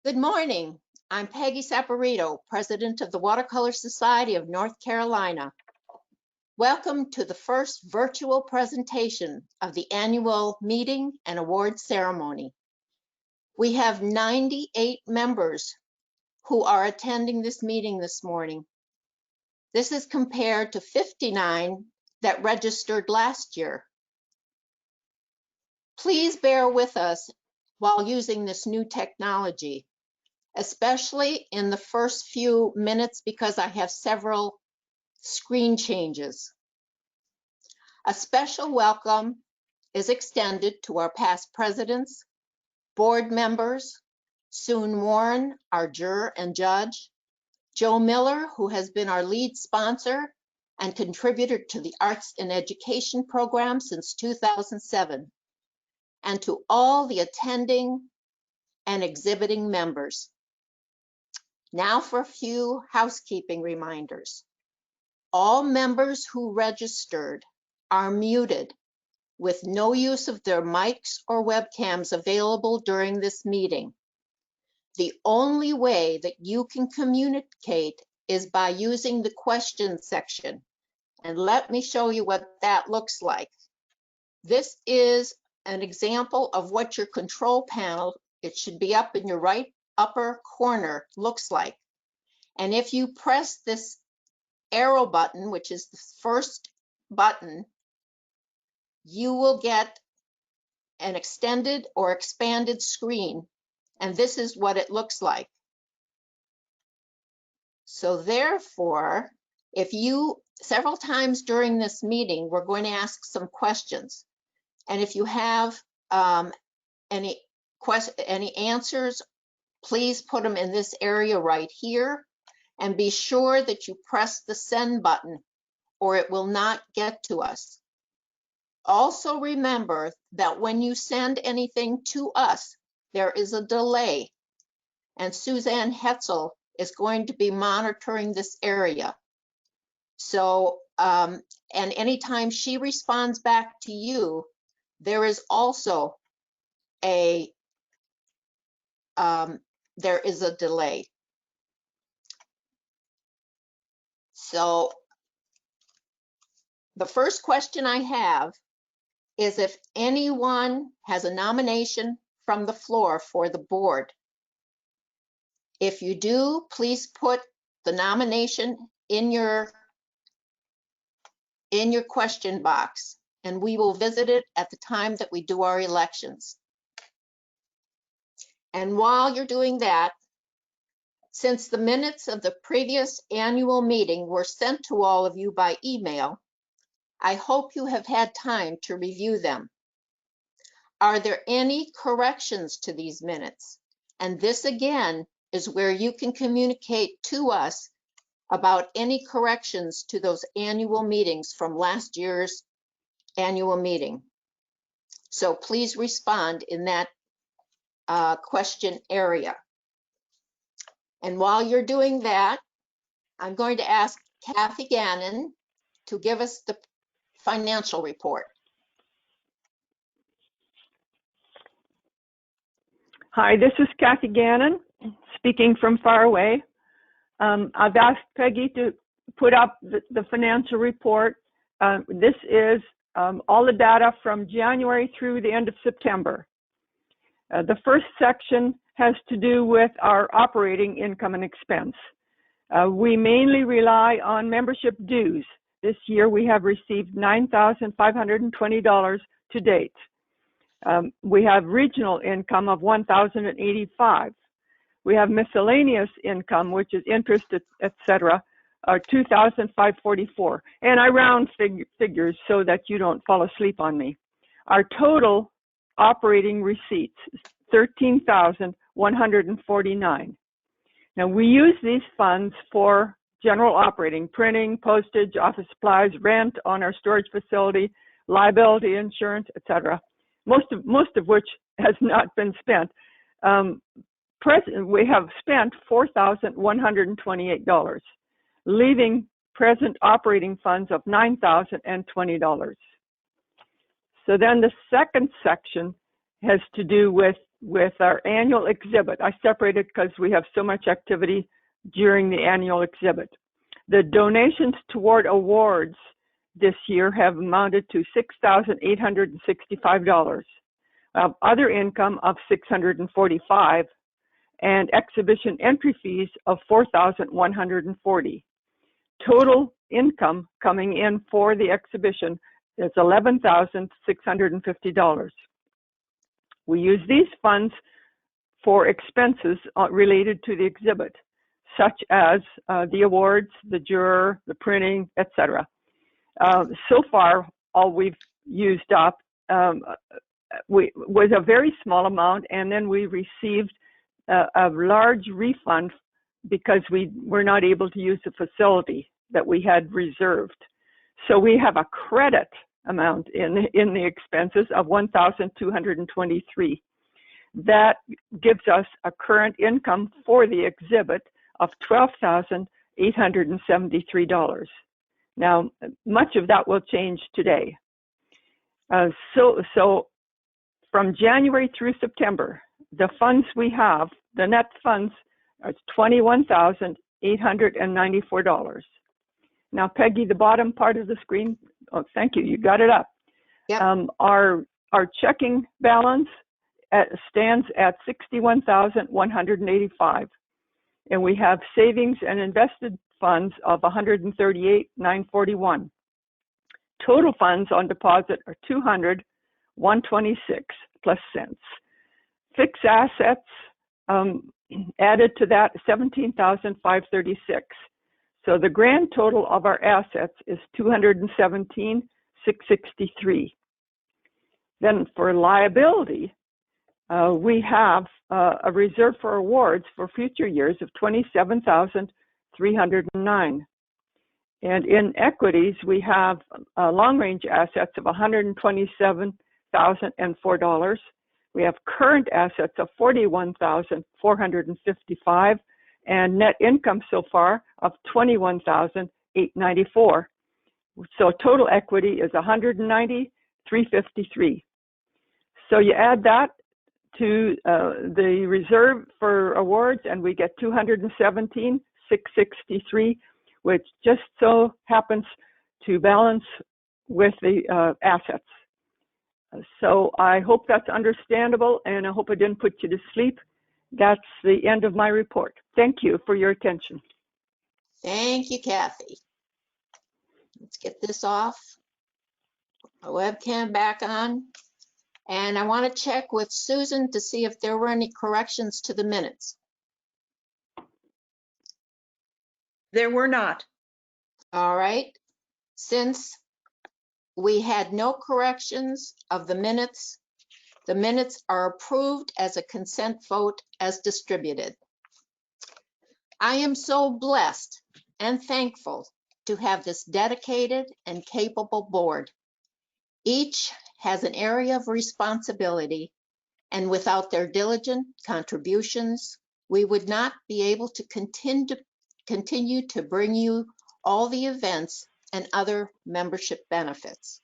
Good morning. I'm Peggy Saporito, President of the Watercolor Society of North Carolina. Welcome to the first virtual presentation of the annual meeting and award ceremony. We have 98 members who are attending this meeting this morning. This is compared to 59 that registered last year. Please bear with us while using this new technology, especially in the first few minutes because I have several screen changes. A special welcome is extended to our past presidents, board members, Soon Warren, our juror and judge, Joe Miller, who has been our lead sponsor and contributor to the Arts and Education program since 2007, and to all the attending and exhibiting members. Now for a few housekeeping reminders. All members who registered are muted with no use of their mics or webcams available during this meeting. The only way that you can communicate is by using the question section. And let me show you what that looks like. This is an example of what your control panel, it should be up in your right upper corner, looks like. And if you press this arrow button, which is the first button, you will get an extended or expanded screen. And this is what it looks like. So therefore, if you, several times during this meeting, we're going to ask some questions. And if you have any answers, please put them in this area right here. And be sure that you press the send button or it will not get to us. Also remember that when you send anything to us, there is a delay. And Suzanne Hetzel is going to be monitoring this area. So, and anytime she responds back to you, there is also a delay. So the first question I have is if anyone has a nomination from the floor for the board. If you do, please put the nomination in your question box, and we will visit it at the time that we do our elections. And while you're doing that, since the minutes of the previous annual meeting were sent to all of you by email, I hope you have had time to review them. Are there any corrections to these minutes? And this again is where you can communicate to us about any corrections to those annual meetings from last year's annual meeting. So please respond in that question area. And while you're doing that, I'm going to ask Kathy Gannon to give us the financial report. Hi, this is Kathy Gannon, speaking from far away. I've asked Peggy to put up the financial report. This is all the data from January through the end of September. The first section has to do with our operating income and expense. We mainly rely on membership dues. This year we have received $9,520 to date. We have regional income of $1,085. We have miscellaneous income, which is interest, etc., $2,544. And I round figures so that you don't fall asleep on me. Our total operating receipts is $13,149. Now we use these funds for general operating, printing, postage, office supplies, rent on our storage facility, liability insurance, etc. Most of which has not been spent. We have spent $4,128, leaving present operating funds of $9,020. So then the second section has to do with with our annual exhibit. I separated because we have so much activity during the annual exhibit. The donations toward awards this year have amounted to $6,865, other income of $645, and exhibition entry fees of $4,140. Total income coming in for the exhibition is $11,650. We use these funds for expenses related to the exhibit, such as the awards, the juror, the printing, etc. So far, all we've used up was a very small amount, and then we received a large refund because we were not able to use the facility that we had reserved. So we have a credit amount in the expenses of $1,223. That gives us a current income for the exhibit of $12,873. Now, much of that will change today. So from January through September, the funds we have, the net funds, are $21,894. Now, Peggy, the bottom part of the screen, oh, thank you, you got it up. Yep. Our checking balance stands at $61,185, and we have savings and invested funds of $138,941. Total funds on deposit are $200,126 plus cents. Fixed assets added to that $17,536. So the grand total of our assets is $217,663. Then for liability, we have a reserve for awards for future years of $27,309. And in equities, we have long-range assets of $127,004. We have current assets of $41,455, and net income so far of $21,894. So total equity is $190,353. So you add that to the reserve for awards, and we get $217,663, which just so happens to balance with the assets. So I hope that's understandable, and I hope I didn't put you to sleep. That's the end of my report. Thank you for your attention. Thank you, Kathy. Let's get this off. Our webcam back on. And I want to check with Susan to see if there were any corrections to the minutes. There were not. All right. Since we had no corrections of the minutes are approved as a consent vote as distributed. I am so blessed and thankful to have this dedicated and capable board. Each has an area of responsibility, and without their diligent contributions, we would not be able to continue to bring you all the events and other membership benefits.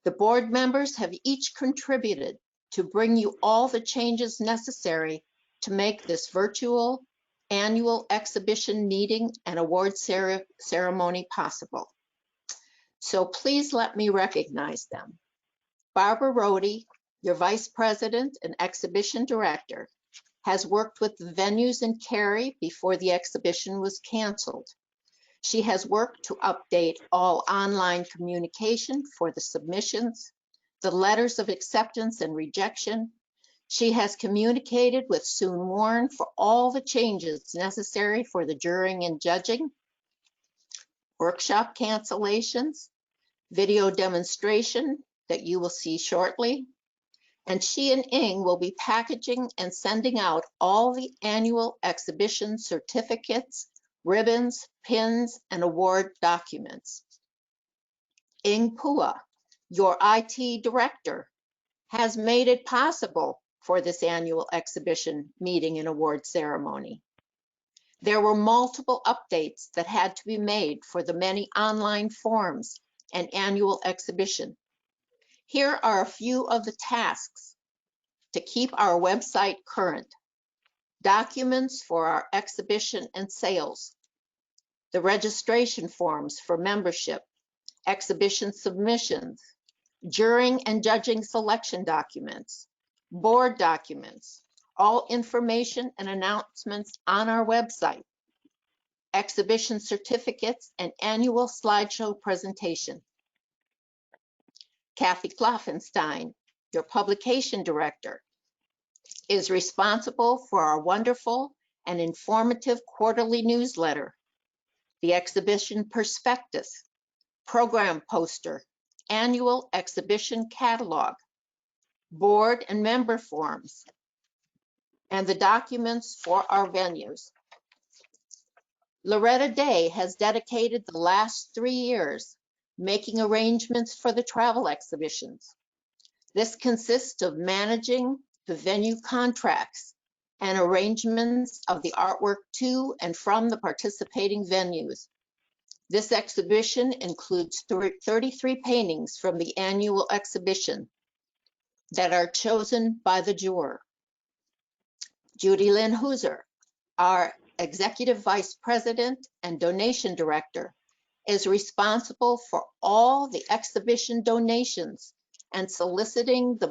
The board members have each contributed to bring you all the changes necessary to make this virtual annual exhibition meeting and award ceremony possible. So please let me recognize them. Barbara Rohde, your Vice President and Exhibition Director, has worked with the venues in Cary before the exhibition was canceled. She has worked to update all online communication for the submissions, the letters of acceptance and rejection. She has communicated with Sue Warren for all the changes necessary for the jurying and judging, workshop cancellations, video demonstration that you will see shortly. And she and Ing will be packaging and sending out all the annual exhibition certificates, ribbons, pins, and award documents. Ing Pua, your IT director, has made it possible for this annual exhibition meeting and award ceremony. There were multiple updates that had to be made for the many online forms and annual exhibition. Here are a few of the tasks. to keep our website current, documents for our exhibition and sales, the registration forms for membership, exhibition submissions, jury and judging selection documents, board documents, all information and announcements on our website, exhibition certificates, and annual slideshow presentation. Kathy Kloffenstein, your publication director, is responsible for our wonderful and informative quarterly newsletter, the exhibition prospectus, program poster, annual exhibition catalog, board and member forms, and the documents for our venues. Loretta Day has dedicated the last 3 years making arrangements for the travel exhibitions. This consists of managing the venue contracts and arrangements of the artwork to and from the participating venues. This exhibition includes 33 paintings from the annual exhibition that are chosen by the juror. Judy Lynn Hooser, our Executive Vice President and Donation Director, is responsible for all the exhibition donations and soliciting the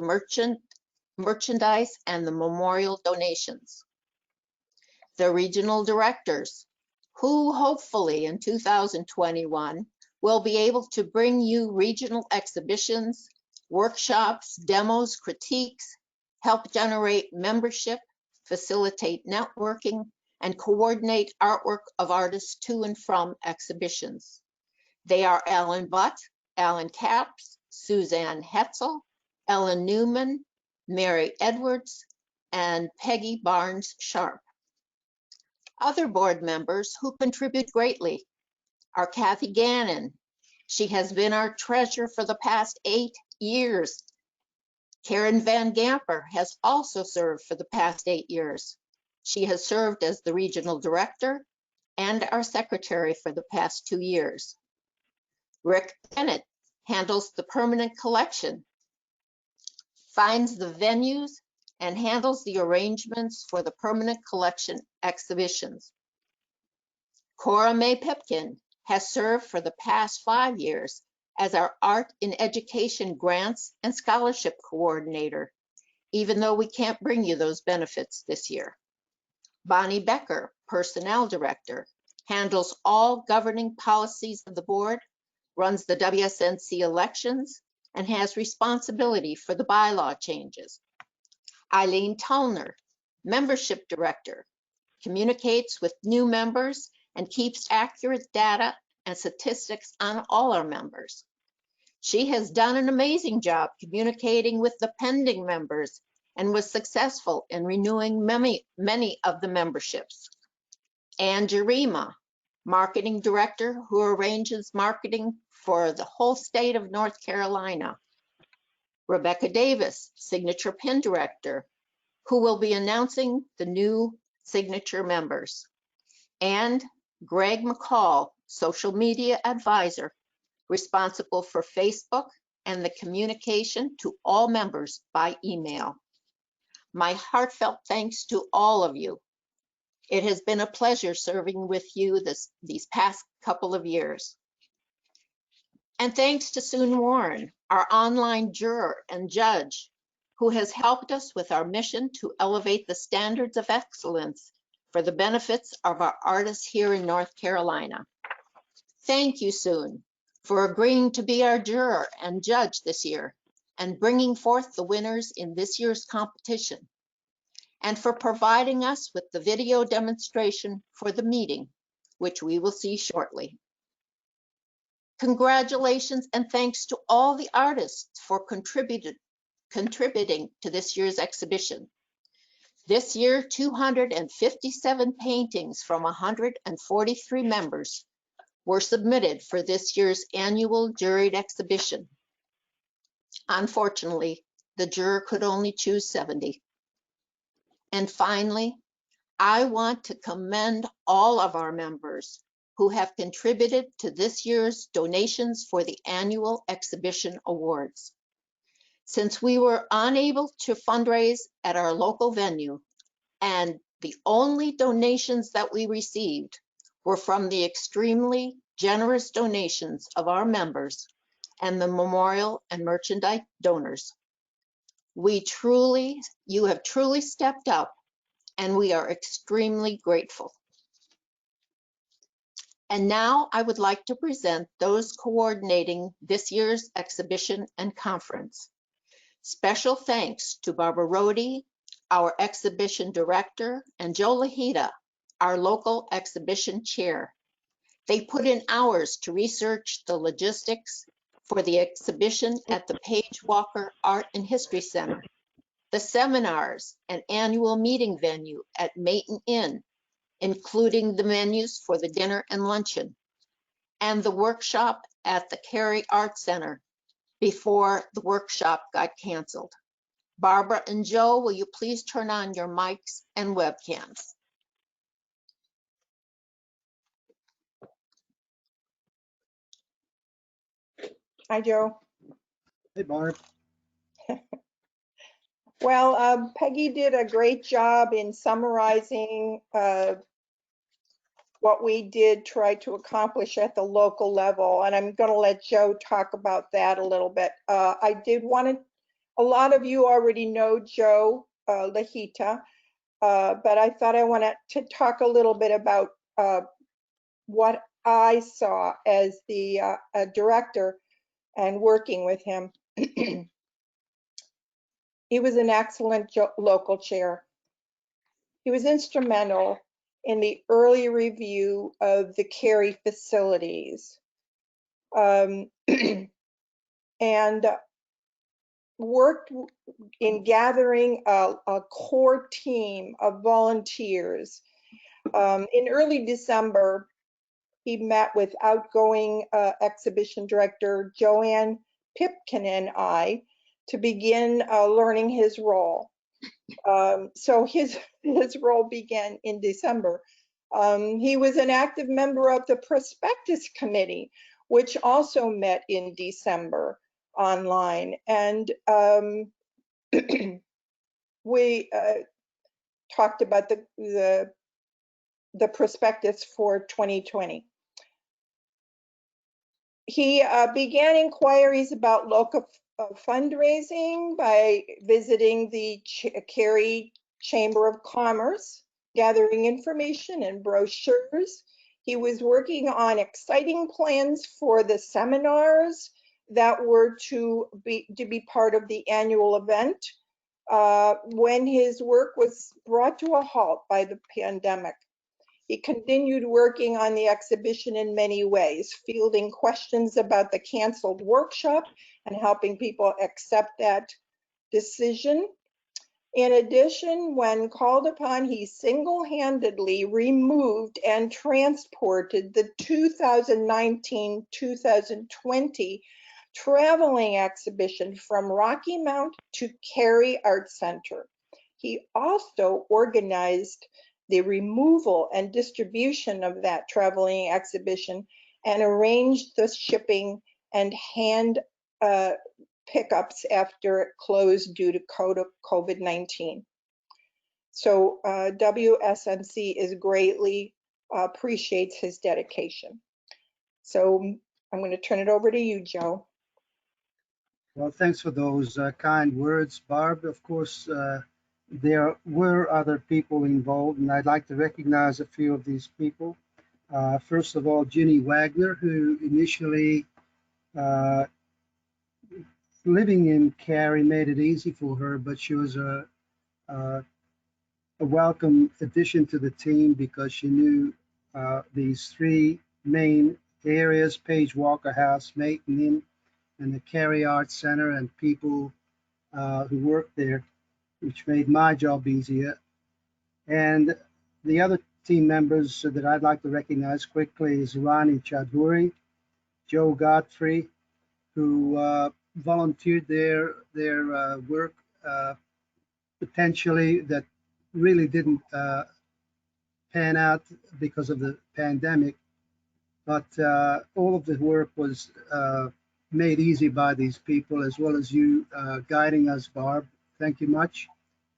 merchandise and the memorial donations. The regional directors, who hopefully in 2021 will be able to bring you regional exhibitions, workshops, demos, critiques, help generate membership, facilitate networking, and coordinate artwork of artists to and from exhibitions. They are Alan Butt, Alan Capps, Suzanne Hetzel, Ellen Newman, Mary Edwards, and Peggy Barnes Sharp. Other board members who contribute greatly are Kathy Gannon. She has been our treasurer for the past 8 years. Karen Van Gamper has also served for the past 8 years. She has served as the regional director and our secretary for the past 2 years. Rick Bennett handles the permanent collection, finds the venues, and handles the arrangements for the permanent collection exhibitions. Cora May Pipkin has served for the past 5 years as our Art in Education Grants and Scholarship Coordinator, even though we can't bring you those benefits this year. Bonnie Becker, Personnel Director, handles all governing policies of the board, runs the WSNC elections, and has responsibility for the bylaw changes. Eileen Tullner, Membership Director, communicates with new members and keeps accurate data and statistics on all our members. She has done an amazing job communicating with the pending members and was successful in renewing many of the memberships. Ann Jarima, Marketing Director, who arranges marketing for the whole state of North Carolina. Rebecca Davis, Signature Pin Director, who will be announcing the new signature members. And Greg McCall, Social Media Advisor, responsible for Facebook and the communication to all members by email. My heartfelt thanks to all of you. It has been a pleasure serving with you these past couple of years. And thanks to Soon Warren, our online juror and judge, who has helped us with our mission to elevate the standards of excellence for the benefits of our artists here in North Carolina. Thank you, Soon, for agreeing to be our juror and judge this year and bringing forth the winners in this year's competition, and for providing us with the video demonstration for the meeting, which we will see shortly. Congratulations and thanks to all the artists for contributing to this year's exhibition. This year, 257 paintings from 143 members were submitted for this year's annual juried exhibition. Unfortunately, the juror could only choose 70. And finally, I want to commend all of our members who have contributed to this year's donations for the annual exhibition awards. Since we were unable to fundraise at our local venue, and the only donations that we received were from the extremely generous donations of our members and the memorial and merchandise donors, you have truly stepped up, and we are extremely grateful. And now I would like to present those coordinating this year's exhibition and conference. Special thanks to Barbara Rohde, our exhibition director, and Joe Lahita, our local exhibition chair. They put in hours to research the logistics for the exhibition at the Page Walker Art and History Center, the seminars and annual meeting venue at Maton Inn, including the menus for the dinner and luncheon, and the workshop at the Cary Art Center before the workshop got canceled. Barbara and Joe, will you please turn on your mics and webcams? Hi, Joe. Hey, Barb. Well, Peggy did a great job in summarizing what we did try to accomplish at the local level, and I'm going to let Joe talk about that a little bit. I did want to, a lot of you already know Joe Lahita, but I thought I wanted to talk a little bit about what I saw as the director and working with him. He was an excellent local chair. He was instrumental in the early review of the Cary facilities, and worked in gathering a core team of volunteers. In early December, he met with outgoing exhibition director Joanne Pipkin and I to begin learning his role. So his role began in December. He was an active member of the prospectus committee, which also met in December online. And we talked about the prospectus for 2020. He began inquiries about local fundraising by visiting the Cary Chamber of Commerce, gathering information and brochures. He was working on exciting plans for the seminars that were to be part of the annual event when his work was brought to a halt by the pandemic. He continued working on the exhibition in many ways, fielding questions about the canceled workshop and helping people accept that decision. In addition, when called upon, he single-handedly removed and transported the 2019-2020 traveling exhibition from Rocky Mount to Cary Art Center. He also organized the removal and distribution of that traveling exhibition and arranged the shipping and hand pickups after it closed due to COVID-19. So WSNC is greatly appreciates his dedication. So I'm going to turn it over to you, Joe. Well, thanks for those kind words, Barb. Of course, there were other people involved, and I'd like to recognize a few of these people. First of all, Ginny Wagner, who initially living in Cary made it easy for her, but she was a welcome addition to the team because she knew these three main areas: Page Walker House, Maton Inn, and the Cary Art Center, and people who worked there, which made my job easier. And the other team members that I'd like to recognize quickly is Rani Chadhuri, Joe Godfrey, who volunteered their work potentially that really didn't pan out because of the pandemic, but all of the work was made easy by these people, as well as you guiding us, Barb. Thank you much.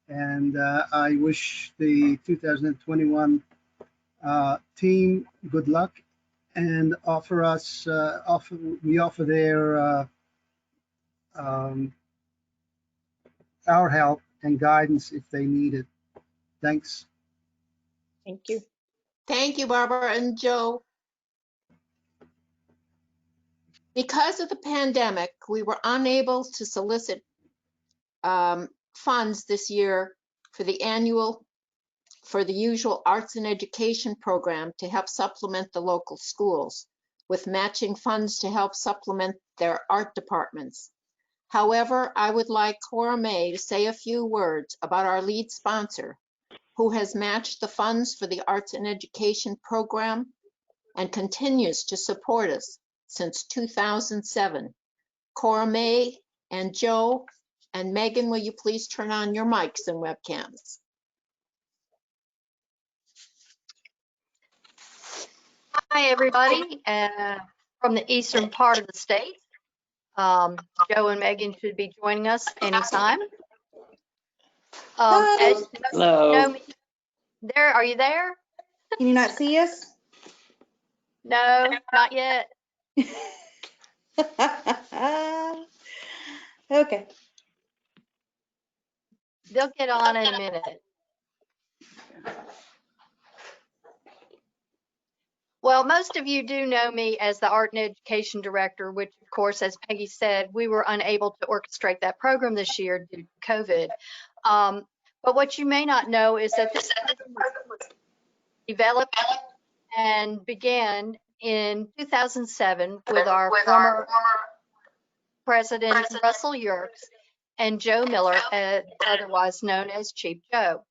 And I wish the 2021 team good luck, and we offer their our help and guidance if they need it. Thanks. Thank you. Thank you, Barbara and Joe. Because of the pandemic, we were unable to solicit funds this year for the usual arts and education program to help supplement the local schools with matching funds to help supplement their art departments. However, I would like Cora May to say a few words about our lead sponsor, who has matched the funds for the arts and education program and continues to support us since 2007. Cora May and Joe and Megan, will you please turn on your mics and webcams? Hi, everybody, from the eastern part of the state. Joe and Megan should be joining us anytime. As Hello. you know me, are you there? Can you not see us? No, not yet. Okay. They'll get on in a minute. Well, most of you do know me as the Art and Education Director, which, of course, as Peggy said, we were unable to orchestrate that program this year due to COVID. But what you may not know is that this program was developed and began in 2007 with our former President Russell Yerkes and Joe Miller, otherwise known as Chief Joe.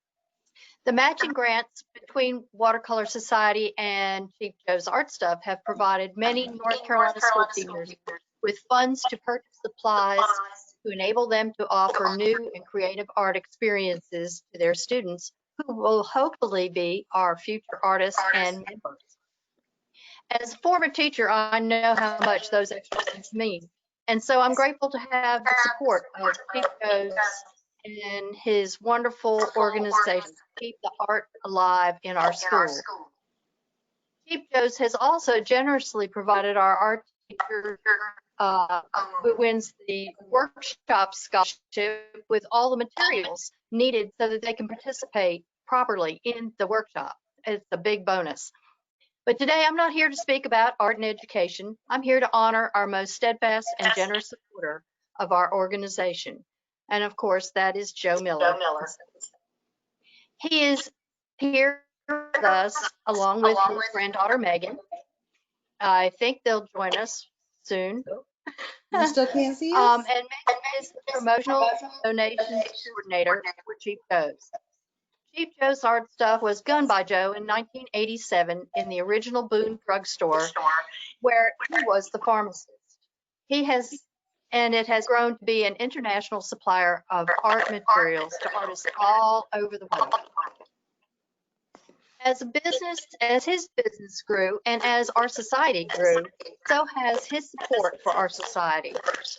The matching grants between Watercolor Society and Chief Joe's Art Stuff have provided many North Carolina school seniors with funds to purchase supplies to enable them to offer new and creative art experiences to their students, who will hopefully be our future artists and members. As a former teacher, I know how much those extra funds mean. And so I'm grateful to have the support of Chief Joe's and his wonderful organization to keep the art alive in our school. Chief Joe's has also generously provided our art teacher who wins the workshop scholarship with all the materials needed so that they can participate properly in the workshop. It's a big bonus. But today I'm not here to speak about art and education. I'm here to honor our most steadfast and generous supporter of our organization. And of course, that is Joe Miller. He is here with us along with his granddaughter, Megan. I think they'll join us soon. You still can't see us? And Megan is the promotional donations coordinator for Chief Joe's. Chief Joe's Art Stuff was gunned by Joe in 1987 in the original Boone drugstore, where he was the pharmacist. And it has grown to be an international supplier of art materials to artists all over the world. As his business grew and as our society grew, so has his support for our society.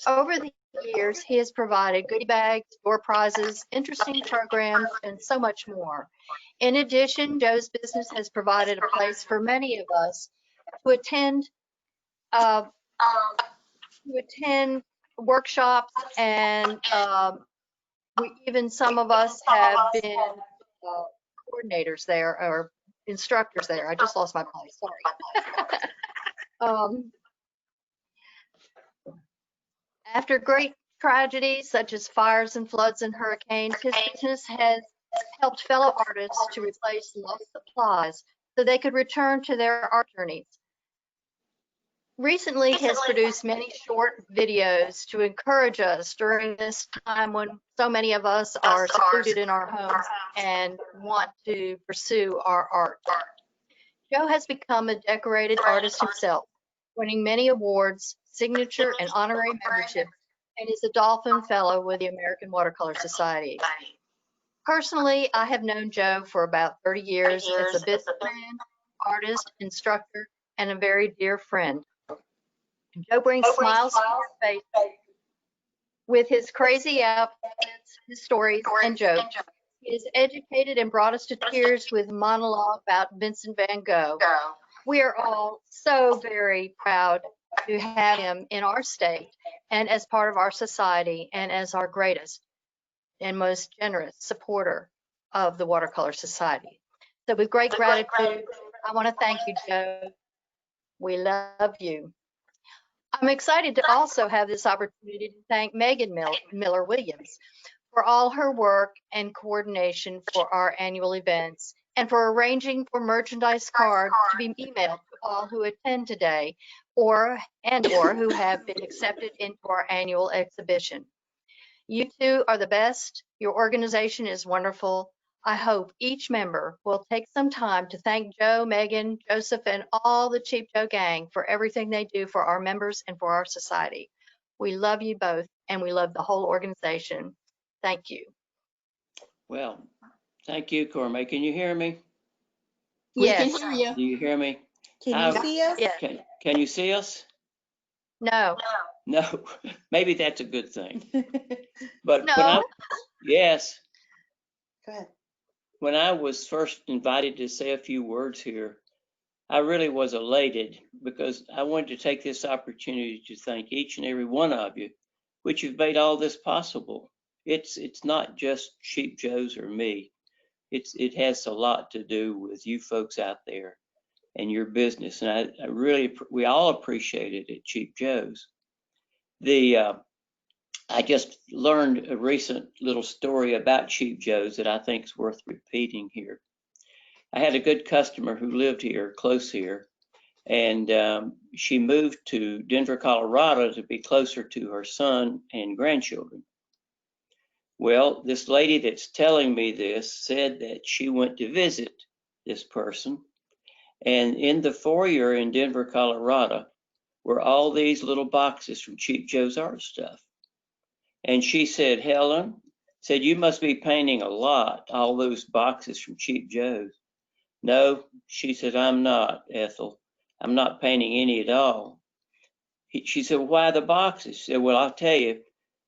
Over the years, he has provided goodie bags, door prizes, interesting programs, and so much more. In addition, Joe's business has provided a place for many of us to attend workshops, and some of us have been coordinators there or instructors there. I just lost my place, sorry. After great tragedies such as fires and floods and hurricanes, his business has helped fellow artists to replace lost supplies so they could return to their art journeys. Recently, he has produced many short videos to encourage us during this time when so many of us are secluded in our homes and want to pursue our art. Joe has become a decorated artist himself, winning many awards, signature and honorary membership, and is a Dolphin Fellow with the American Watercolor Society. Personally, I have known Joe for about 30 years as a businessman, artist, instructor, and a very dear friend. Joe brings smiles to our face with his crazy outfits, his stories, and jokes. He is educated and brought us to tears with monologue about Vincent van Gogh. We are all so very proud to have him in our state and as part of our society and as our greatest and most generous supporter of the Watercolor Society. So with great gratitude, I want to thank you, Joe. We love you. I'm excited to also have this opportunity to thank Megan Miller Williams for all her work and coordination for our annual events and for arranging for merchandise cards to be emailed to all who attend today or who have been accepted into our annual exhibition. You two are the best. Your organization is wonderful. I hope each member will take some time to thank Joe, Megan, Joseph, and all the Cheap Joe gang for everything they do for our members and for our society. We love you both, and we love the whole organization. Thank you. Well, thank you, Cormac. Can you hear me? We Yes. can hear you. Do you hear me? Can How- you see us? Yes. Can you see us? No. No, maybe that's a good thing. But No. yes, Go ahead. when I was first invited to say a few words here, I really was elated because I wanted to take this opportunity to thank each and every one of you, which have made all this possible. It's not just Cheap Joe's or me. It has a lot to do with you folks out there and your business. And we all appreciate it at Cheap Joe's. I just learned a recent little story about Cheap Joe's that I think is worth repeating here. I had a good customer who lived here, close here, and she moved to Denver, Colorado to be closer to her son and grandchildren. Well, this lady that's telling me this said that she went to visit this person, and in the foyer in Denver, Colorado, were all these little boxes from Cheap Joe's Art Stuff. And she said, Helen, said, you must be painting a lot, all those boxes from Cheap Joe's. No, she said, I'm not, Ethel. I'm not painting any at all. She said, why the boxes? She said, well, I'll tell you,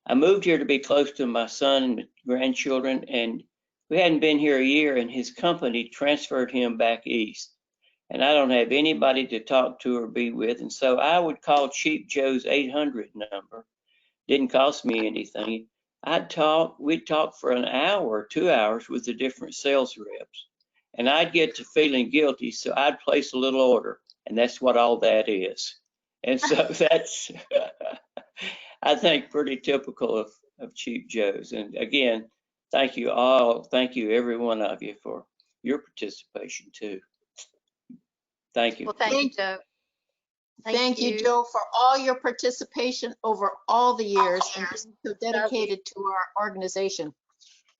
I moved here to be close to my son and grandchildren, and we hadn't been here a year, and his company transferred him back east. And I don't have anybody to talk to or be with, and so I would call Cheap Joe's 800 number. Didn't cost me anything. We'd talk for an hour or 2 hours with the different sales reps. And I'd get to feeling guilty, so I'd place a little order, and that's what all that is. And so that's, I think, pretty typical of Cheap Joe's. And again, thank you all, thank you every one of you for your participation too. Thank you. Well, thank you, Joe. Thank you, Joe, for all your participation over all the years and being so dedicated to our organization.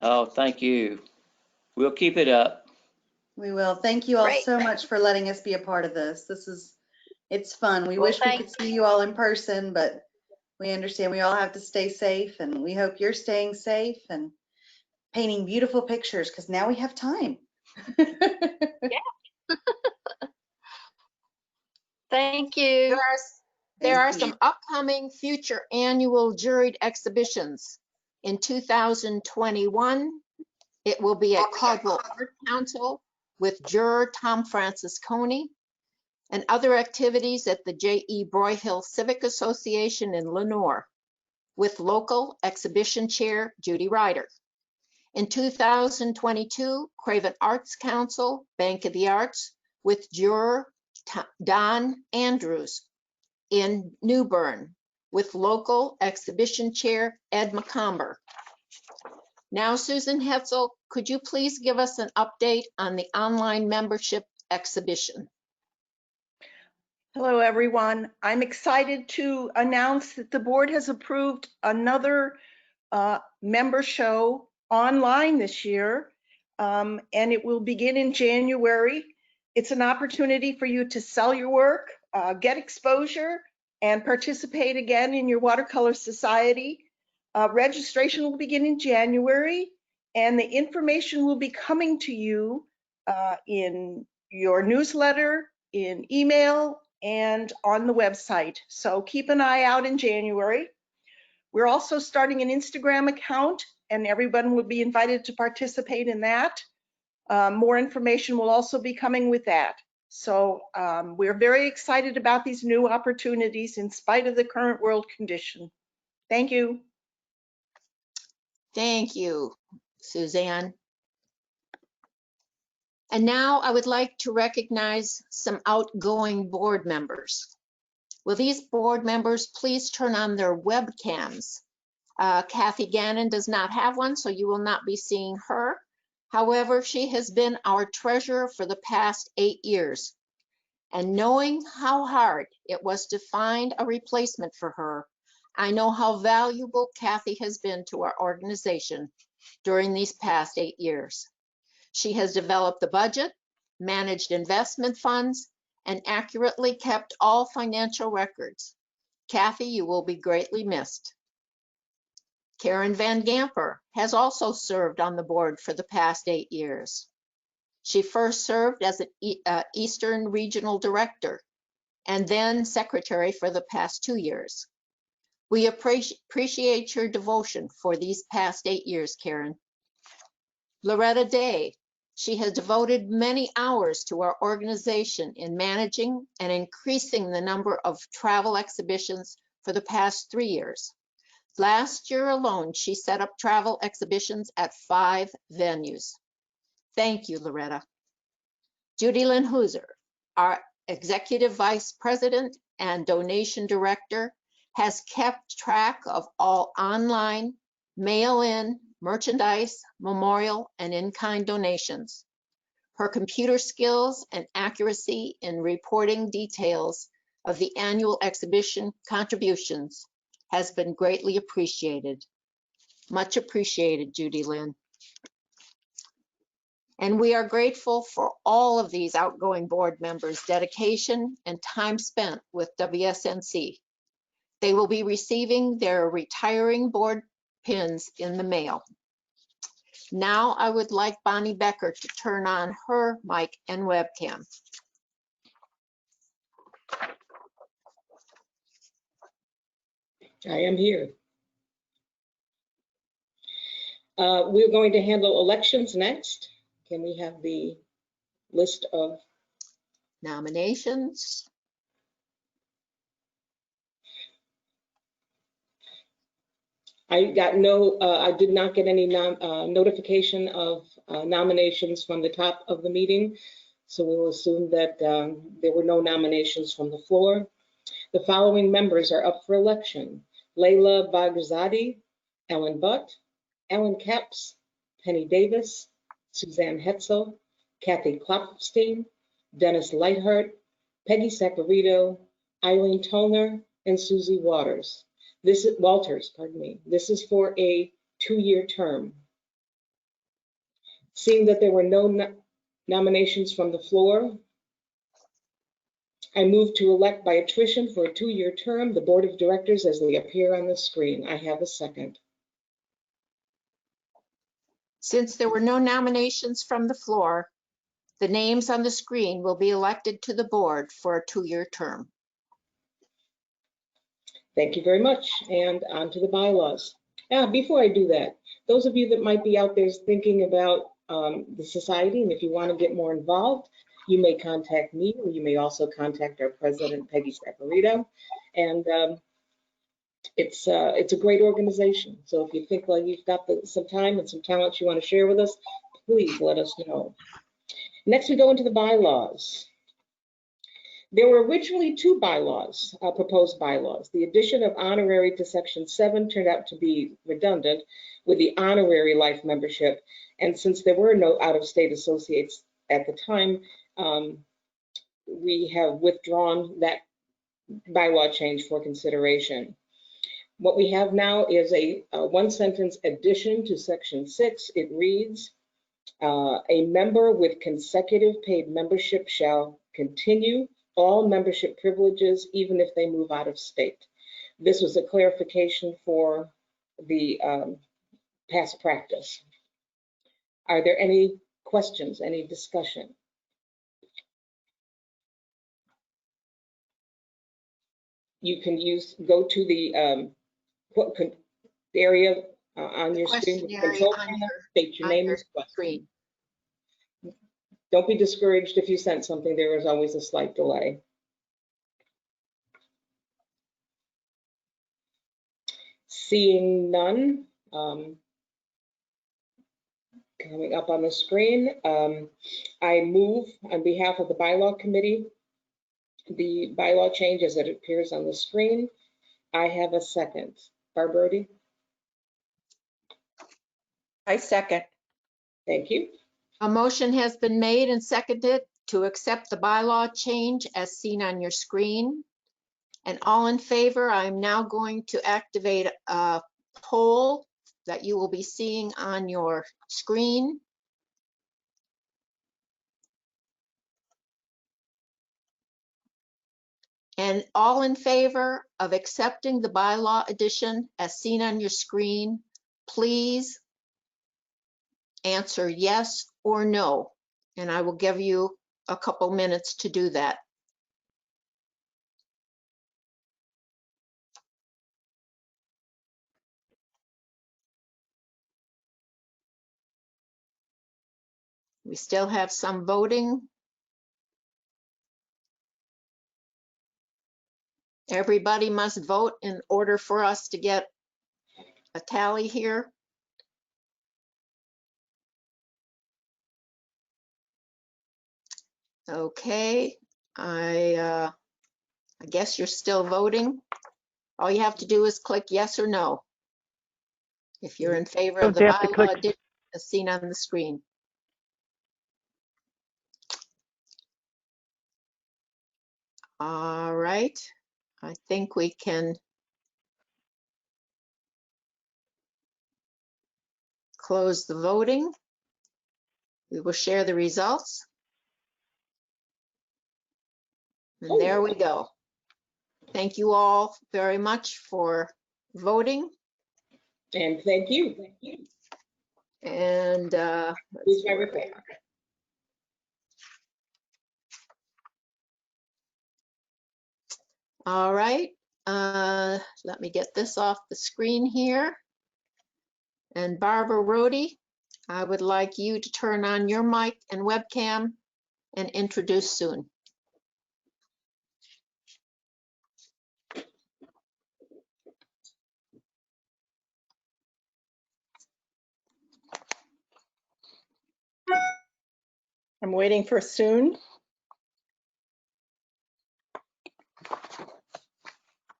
Oh, thank you. We'll keep it up. We will. Thank you all Great. so much for letting us be a part of this. It's fun. We Well, wish we could see you all in person, but we understand we all have to stay safe, and we hope you're staying safe and painting beautiful pictures because now we have time. Thank you. There are Thank you. some upcoming future annual juried exhibitions. In 2021, it will be at Caldwell Art Council with juror Tom Francis Coney, and other activities at the J.E. Broyhill Civic Association in Lenoir with local exhibition chair Judy Ryder. In 2022, Craven Arts Council, Bank of the Arts with juror Don Andrews in New Bern with local exhibition chair Ed McComber. Now, Susan Hetzel, could you please give us an update on the online membership exhibition? Hello, everyone. I'm excited to announce that the board has approved another member show online this year, and it will begin in January. It's an opportunity for you to sell your work, get exposure, and participate again in your watercolor society. Registration will begin in January, and the information will be coming to you in your newsletter, in email, and on the website. So keep an eye out in January. We're also starting an Instagram account, and everyone will be invited to participate in that. More information will also be coming with that. So we're very excited about these new opportunities in spite of the current world condition. Thank you. Thank you, Suzanne. And now I would like to recognize some outgoing board members. Will these board members please turn on their webcams? Kathy Gannon does not have one, so you will not be seeing her. However, she has been our treasurer for the past 8 years. And knowing how hard it was to find a replacement for her, I know how valuable Kathy has been to our organization during these past 8 years. She has developed the budget, managed investment funds, and accurately kept all financial records. Kathy, you will be greatly missed. Karen Van Gamper has also served on the board for the past 8 years. She first served as an Eastern Regional Director and then Secretary for the past 2 years. We appreciate your devotion for these past 8 years, Karen. Loretta Day, she has devoted many hours to our organization in managing and increasing the number of travel exhibitions for the past 3 years. Last year alone, she set up travel exhibitions at 5 venues. Thank you, Loretta. Judy Lynn Hooser, our Executive Vice President and Donation Director, has kept track of all online, mail-in, merchandise, memorial, and in-kind donations. Her computer skills and accuracy in reporting details of the annual exhibition contributions has been greatly appreciated. Much appreciated, Judy Lynn. And we are grateful for all of these outgoing board members' dedication and time spent with WSNC. They will be receiving their retiring board pins in the mail. Now I would like Bonnie Becker to turn on her mic and webcam. I am here. We're going to handle elections next. Can we have the list of Nominations? I did not get any notification of nominations from the top of the meeting, so we will assume that there were no nominations from the floor. The following members are up for election: Layla Bagrzadi, Ellen Butt, Ellen Capps, Penny Davis, Suzanne Hetzel, Kathy Klopfstein, Dennis Lightheart, Peggy Saccarido, Eileen Tollner, and Susie Walters. This is for a 2-year term. Seeing that there were no nominations from the floor, I move to elect by attrition for a 2-year term the board of directors as they appear on the screen. I have a second. Since there were no nominations from the floor, the names on the screen will be elected to the board for a 2-year term. Thank you very much. And on to the bylaws. Before I do that, those of you that might be out there thinking about the society, and if you want to get more involved, you may contact me, or you may also contact our president, Peggy Saccarido. And it's a great organization. So if you think like you've got some time and some talents you want to share with us, please let us know. Next, we go into the bylaws. There were originally 2 bylaws, proposed bylaws. The addition of honorary to section 7 turned out to be redundant with the honorary life membership. And since there were no out-of-state associates at the time, we have withdrawn that bylaw change for consideration. What we have now is a 1-sentence addition to section 6. It reads, a member with consecutive paid membership shall continue all membership privileges, even if they move out of state. This was a clarification for the past practice. Are there any questions, any discussion? you can go to the area on your screen with the Questionnaire control on panel, your, state your on name your and question. screen. Don't be discouraged if you sent something. There is always a slight delay. Seeing none, coming up on the screen, I move on behalf of the bylaw committee, the bylaw change as it appears on the screen. I have a second. Barbara Brody? I second. Thank you. A motion has been made and seconded to accept the bylaw change as seen on your screen. And all in favor, I'm now going to activate a poll that you will be seeing on your screen. And all in favor of accepting the bylaw addition as seen on your screen, please answer yes or no. And I will give you a couple minutes to do that. We still have some voting. Everybody must vote in order for us to get a tally here. Okay, I guess you're still voting. All you have to do is click yes or no if you're in favor of Don't the they have to bylaw click? addition as seen on the screen. All right, I think we can close the voting. We will share the results. And there we go. Thank you all very much for voting. And thank you. Thank you. And Here's my report. All right, let me get this off the screen here. And Barbara Rohde, I would like you to turn on your mic and webcam and introduce soon. I'm waiting for soon.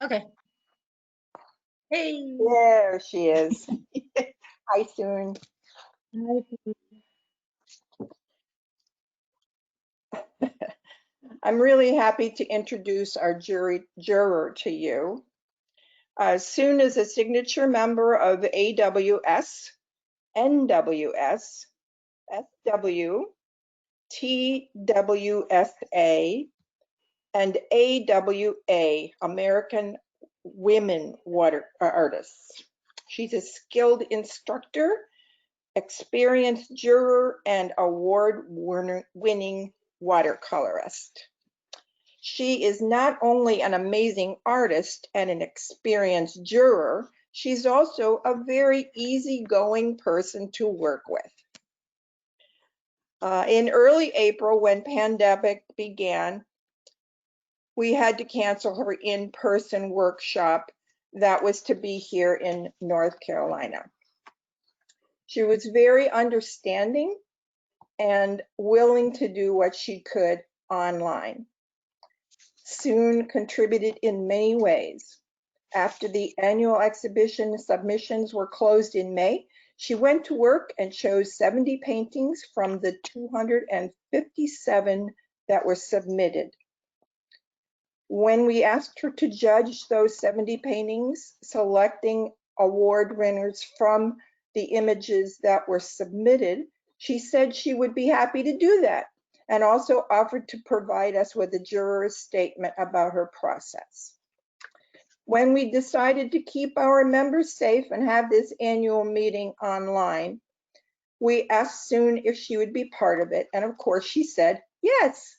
Okay. Hey. There she is. Hi, Soon. I'm really happy to introduce our juror to you. Soon is a signature member of AWS, NWS, SW, TWSA, and AWA, American Women Water Artists. She's a skilled instructor, experienced juror, and award-winning watercolorist. She is not only an amazing artist and an experienced juror, she's also a very easygoing person to work with. In early April, when pandemic began, we had to cancel her in-person workshop that was to be here in North Carolina. She was very understanding and willing to do what she could online. Soon contributed in many ways. After the annual exhibition submissions were closed in May, she went to work and chose 70 paintings from the 257 that were submitted. When we asked her to judge those 70 paintings, selecting award winners from the images that were submitted, she said she would be happy to do that, and also offered to provide us with a juror's statement about her process. When we decided to keep our members safe and have this annual meeting online, we asked Soon if she would be part of it, and of course she said yes.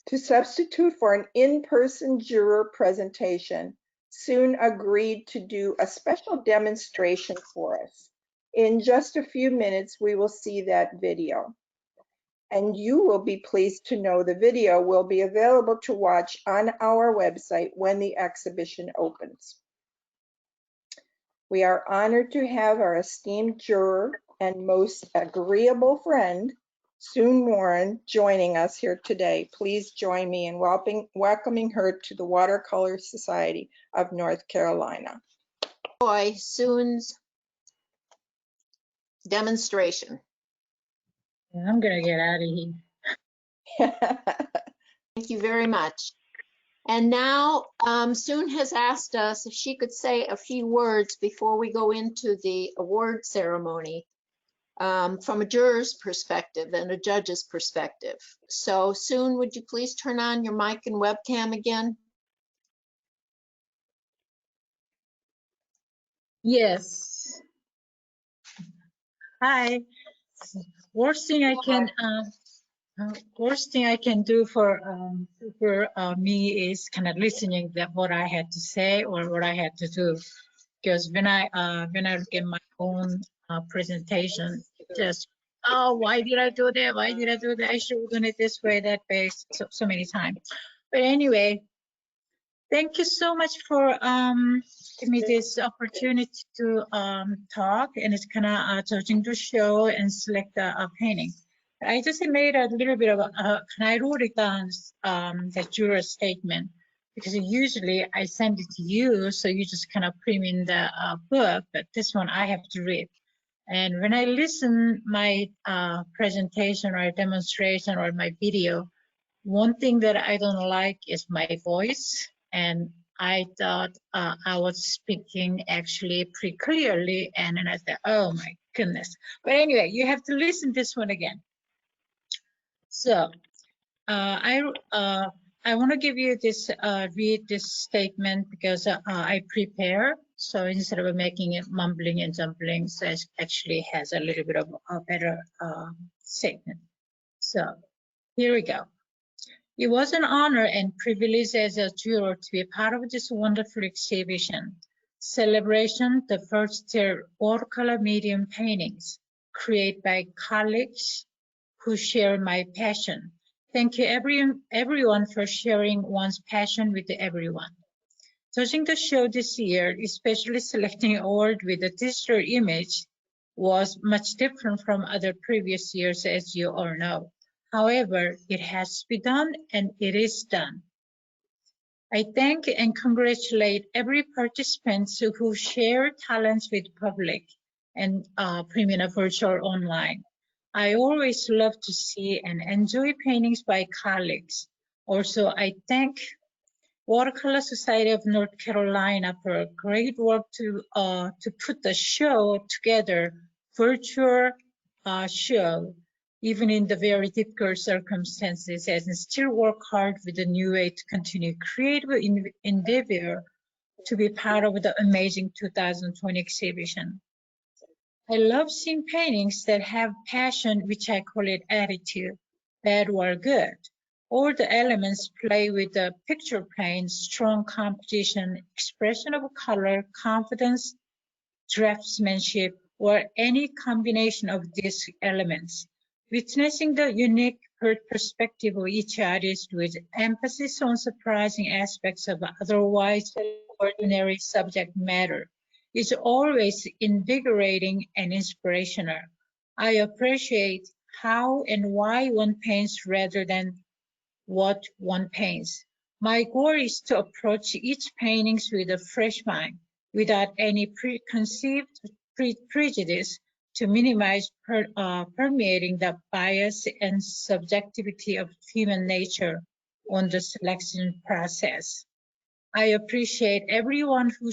to substitute for an in-person juror presentation, soon agreed to do a special demonstration for us. In just a few minutes, we will see that video. And you will be pleased to know the video will be available to watch on our website when the exhibition opens. We are honored to have our esteemed juror and most agreeable friend, Sue Warren, joining us here today. Please join me in welcoming her to the Watercolor Society of North Carolina. Enjoy Soon's demonstration. I'm gonna get out of here. Thank you very much. And now Soon has asked us if she could say a few words before we go into the award ceremony from a juror's perspective and a judge's perspective. So Soon, would you please turn on your mic and webcam again? Yes. Hi. Worst thing I can do for me is kind of listening that what I had to say or what I had to do, because when I look at my own presentation, just why did I do that? Why did I do that? I should have done it this way, that way, so many times. But anyway, thank you so much for giving me this opportunity to talk, and it's kind of judging the show and select a painting. I just made a little bit of I wrote it down, the juror statement, because usually I send it to you, so you just kind of print in the book, but this one I have to read. And when I listen my presentation or demonstration or my video, one thing that I don't like is my voice. And I thought I was speaking actually pretty clearly, and then I thought, oh my goodness. But anyway, you have to listen this one again. So I want to give you this, read this statement because I prepare. So instead of making it mumbling and jumbling, so it actually has a little bit of a better statement. So here we go. It was an honor and privilege as a juror to be part of this wonderful exhibition. Celebration, the first watercolor medium paintings created by colleagues who share my passion. Thank you everyone for sharing one's passion with everyone. Judging the show this year, especially selecting an award with a digital image, was much different from other previous years, as you all know. However, it has to be done, and it is done. I thank and congratulate every participant who shared talents with the public and premium virtual online. I always love to see and enjoy paintings by colleagues. Also, I thank Watercolor Society of North Carolina for great work to put the show together, virtual show, even in the very difficult circumstances, and still work hard with a new way to continue creative endeavor to be part of the amazing 2020 exhibition. I love seeing paintings that have passion, which I call it attitude, bad or good. All the elements play with the picture plane, strong composition, expression of color, confidence, draftsmanship, or any combination of these elements. Witnessing the unique perspective of each artist with emphasis on surprising aspects of otherwise ordinary subject matter is always invigorating and inspirational. I appreciate how and why one paints rather than what one paints. My goal is to approach each painting with a fresh mind, without any preconceived prejudice, to minimize permeating the bias and subjectivity of human nature on the selection process. I appreciate everyone who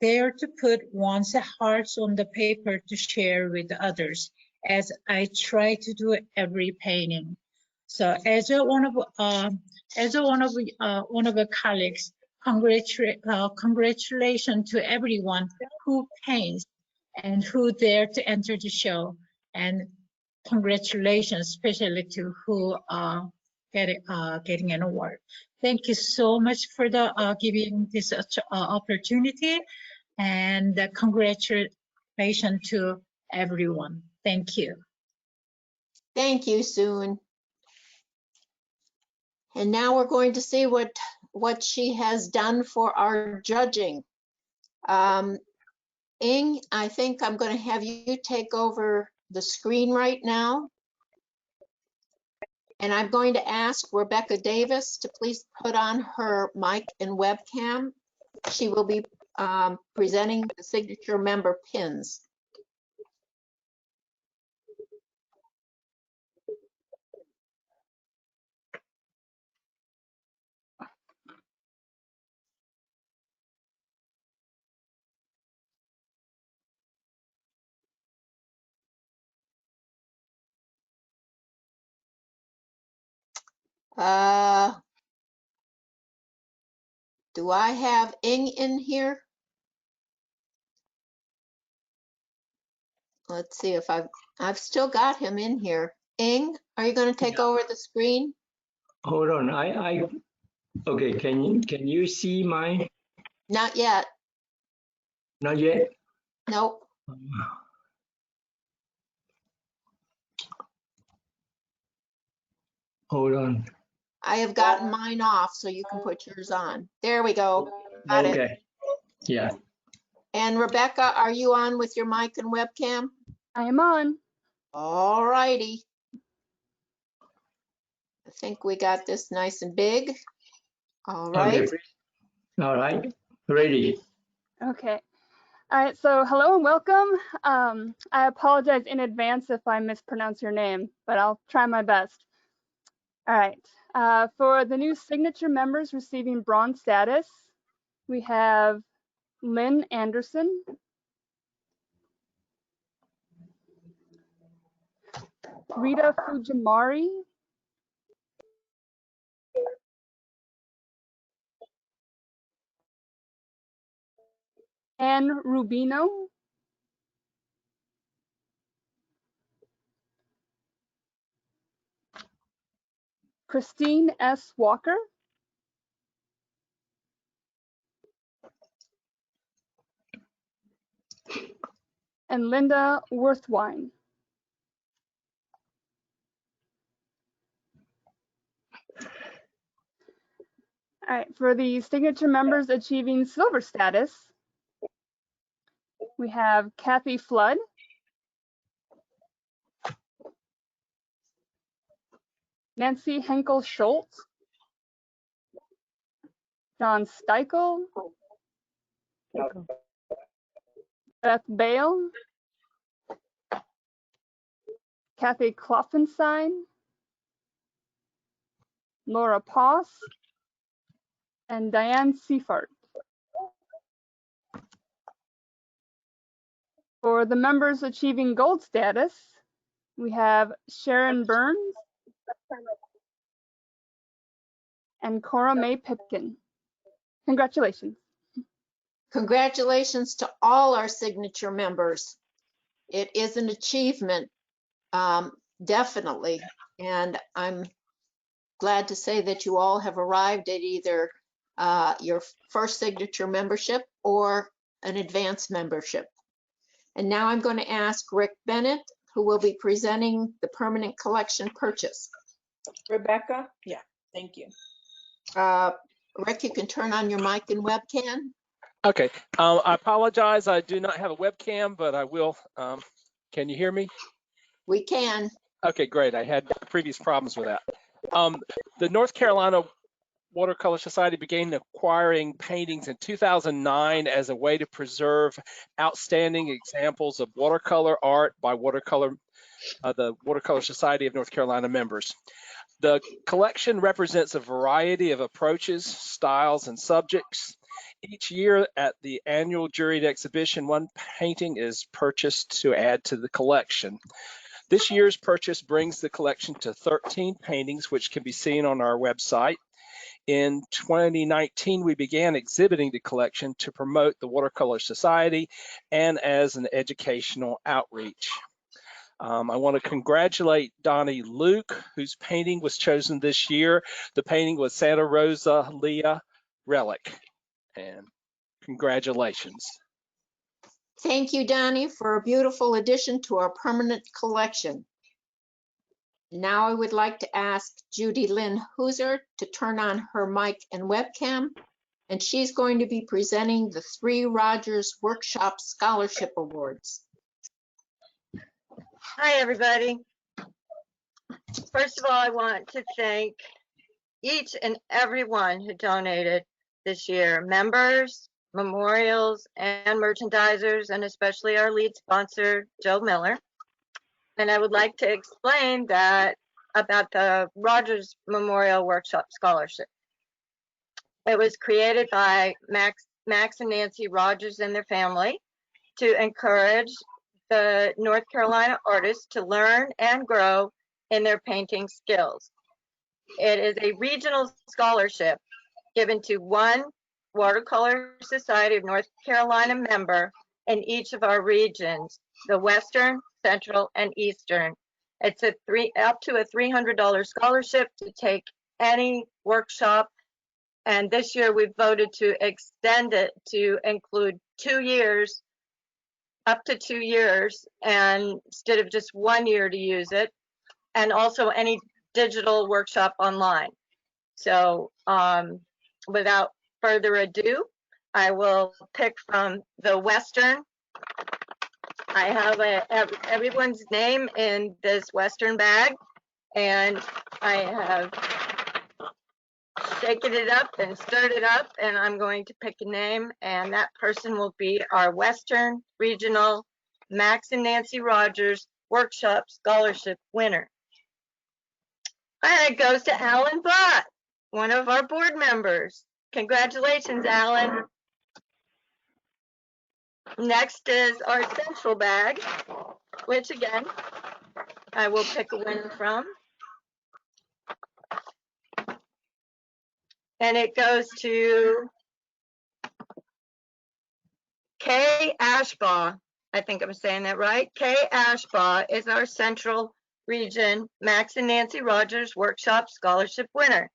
dared to put one's hearts on the paper to share with others, as I try to do every painting. So as one of the colleagues, congratulations to everyone who paints and who dare to enter the show, and congratulations especially to who getting an award. Thank you so much for the giving this opportunity, and congratulations to everyone. Thank you. Thank you, Soon. And now we're going to see what she has done for our judging. Ing, I think I'm going to have you take over the screen right now. And I'm going to ask Rebecca Davis to please put on her mic and webcam. She will be presenting the signature member pins. Do I have Ing in here? Let's see if I've still got him in here. Ing, are you going to take over the screen? Hold on, okay, can you see mine? Not yet. Not yet? Nope. Hold on. I have gotten mine off so you can put yours on. There we go. Got it. Okay, yeah. And Rebecca, are you on with your mic and webcam? I am on. All righty. I think we got this nice and big. All right. Okay, all right, ready. Okay. All right, so hello and welcome. I apologize in advance if I mispronounce your name, but I'll try my best. All right, for the new signature members receiving bronze status, we have Lynn Anderson, Rita Fujimari, Anne Rubino, Christine S. Walker, and Linda Worthwine. All right, for the signature members achieving silver status, we have Kathy Flood, Nancy Henkel Schultz, John Steichel, Beth Bale, Kathy Kloffenstein, Laura Poss, and Diane Seifert. For the members achieving gold status, we have Sharon Burns and Cora Mae Pipkin. Congratulations. Congratulations to all our signature members. It is an achievement, definitely. And I'm glad to say that you all have arrived at either your first signature membership or an advanced membership. And now I'm going to ask Rick Bennett, who will be presenting the permanent collection purchase. Rebecca? Yeah, thank you. Rick, you can turn on your mic and webcam. Okay, I apologize. I do not have a webcam, but I will. Can you hear me? We can. Okay, great. I had previous problems with that. The North Carolina Watercolor Society began acquiring paintings in 2009 as a way to preserve outstanding examples of watercolor art by the Watercolor Society of North Carolina members. The collection represents a variety of approaches, styles, and subjects. Each year at the annual juried exhibition, one painting is purchased to add to the collection. This year's purchase brings the collection to 13 paintings, which can be seen on our website. In 2019, we began exhibiting the collection to promote the Watercolor Society and as an educational outreach. I want to congratulate Donnie Luke, whose painting was chosen this year. The painting was Santa Rosa Leah Relic, and congratulations. Thank you, Donnie, for a beautiful addition to our permanent collection. Now I would like to ask Judy Lynn Hooser to turn on her mic and webcam, and she's going to be presenting the 3 Rogers Workshop Scholarship Awards. Hi, everybody. First of all, I want to thank each and every one who donated this year, members, memorials, and merchandisers, and especially our lead sponsor, Joe Miller. And I would like to explain that about the Rogers Memorial Workshop Scholarship. It was created by Max and Nancy Rogers and their family to encourage the North Carolina artists to learn and grow in their painting skills. It is a regional scholarship given to one Watercolor Society of North Carolina member in each of our regions, the Western, Central, and Eastern. It's up to a $300 scholarship to take any workshop, and this year we voted to extend it to include 2 years, up to 2 years, and instead of just 1 year to use it, and also any digital workshop online. So without further ado, I will pick from the Western. I have everyone's name in this Western bag, and I have shaken it up and stirred it up, and I'm going to pick a name, and that person will be our Western Regional Max and Nancy Rogers Workshop Scholarship winner. And it goes to Alan Bott, one of our board members. Congratulations, Alan. Next is our central bag, which again, I will pick a winner from. And it goes to Kay Ashbaugh. I think I'm saying that right. Kay Ashbaugh is our Central Region Max and Nancy Rogers Workshop Scholarship winner.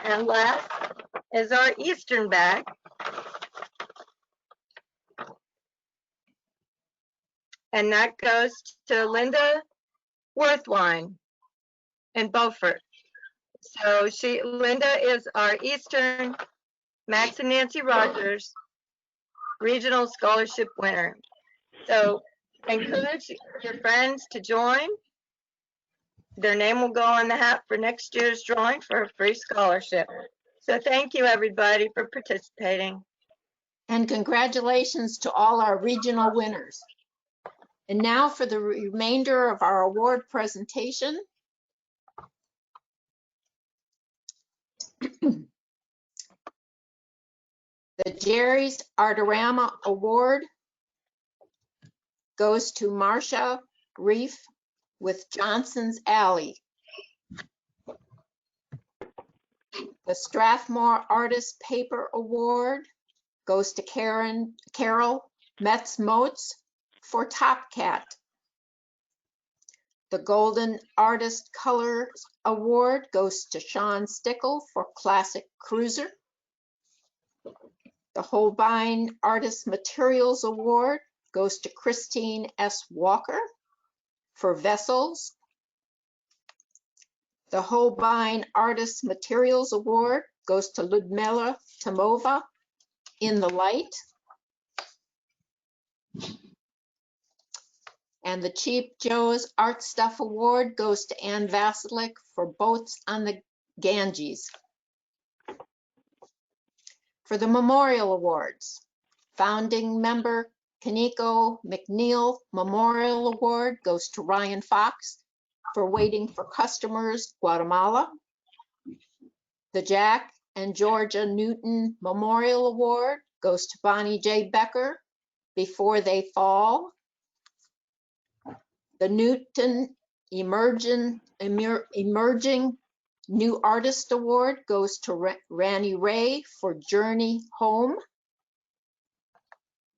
And last is our Eastern bag. And that goes to Linda Worthwine in Beaufort. So Linda is our Eastern Max and Nancy Rogers Regional Scholarship winner. So encourage your friends to join. Their name will go on the hat for next year's drawing for a free scholarship. So thank you, everybody, for participating. And congratulations to all our regional winners. And now for the remainder of our award presentation. The Jerry's Artorama Award goes to Marcia Reef with Johnson's Alley. The Strathmore Artist Paper Award goes to Carol Metz-Motes for Top Cat. The Golden Artist Colors Award goes to Sean Stickle for Classic Cruiser. The Holbein Artist Materials Award goes to Christine S. Walker for Vessels. The Holbein Artist Materials Award goes to Ludmila Tomova in the Light. And the Cheap Joe's Art Stuff Award goes to Ann Vasilik for Boats on the Ganges. For the Memorial Awards, founding member Kaneko McNeil Memorial Award goes to Ryan Fox for Waiting for Customers, Guatemala. The Jack and Georgia Newton Memorial Award goes to Bonnie J. Becker, Before They Fall. The Newton Emerging New Artist Award goes to Ranny Ray for Journey Home.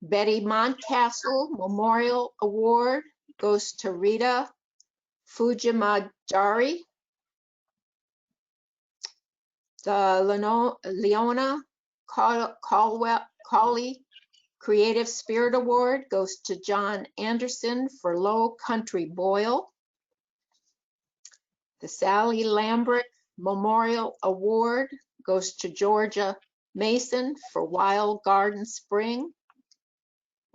Betty Montcastle Memorial Award goes to Rita Fujimajari. The Leona Cawley Creative Spirit Award goes to John Anderson for Low Country Boil. The Sally Lambrick Memorial Award goes to Georgia Mason for Wild Garden Spring.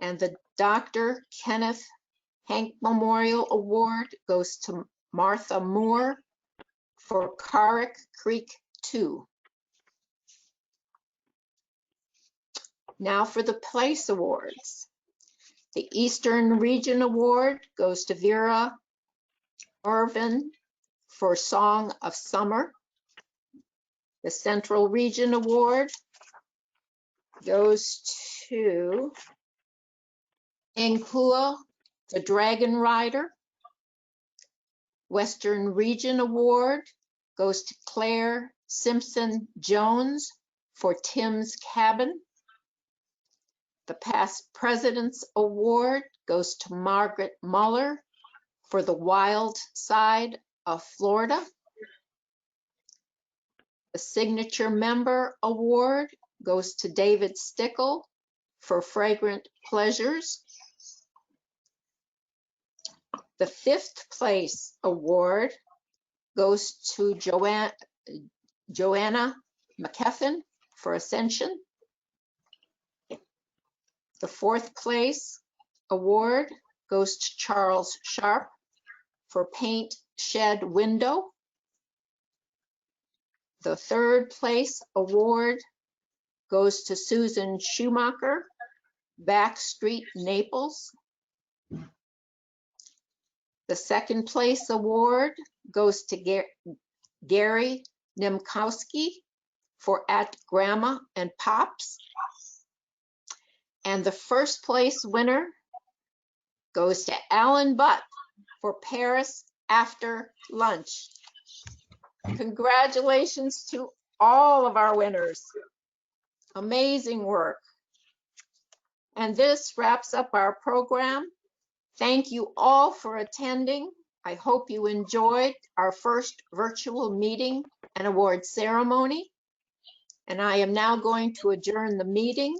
And the Dr. Kenneth Hank Memorial Award goes to Martha Moore for Carrick Creek 2. Now for the place awards. The Eastern Region Award goes to Vera Irvin for Song of Summer. The Central Region Award goes to Nkua, the Dragon Rider. Western Region Award goes to Claire Simpson Jones for Tim's Cabin. The Past President's Award goes to Margaret Muller for The Wild Side of Florida. The Signature Member Award goes to David Stickle for Fragrant Pleasures. The 5th place award goes to Joanna McKeffin for Ascension. The 4th place award goes to Charles Sharp for Paint Shed Window. The 3rd place award goes to Susan Schumacher, Backstreet Naples. The 2nd place award goes to Gary Nimkowski for At Grandma and Pops. And the 1st place winner goes to Alan Butt for Paris After Lunch. Congratulations to all of our winners. Amazing work. And this wraps up our program. Thank you all for attending. I hope you enjoyed our first virtual meeting and award ceremony. And I am now going to adjourn the meeting,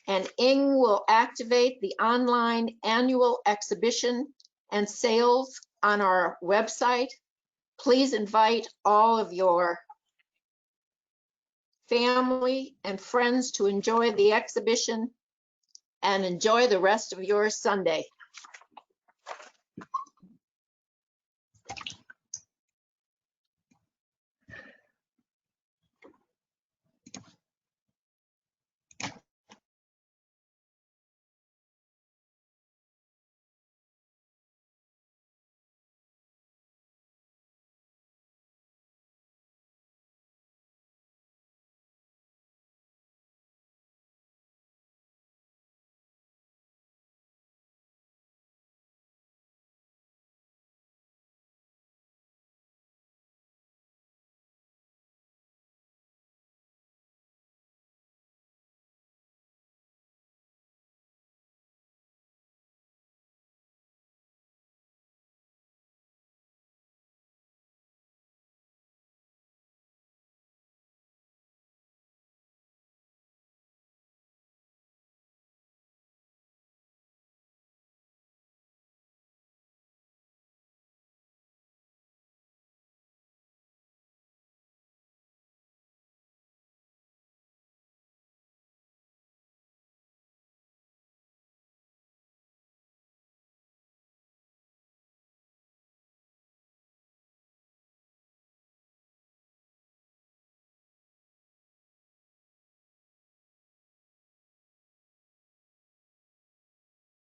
and Ing will activate the online annual exhibition and sales on our website. Please invite all of your family and friends to enjoy the exhibition and enjoy the rest of your Sunday.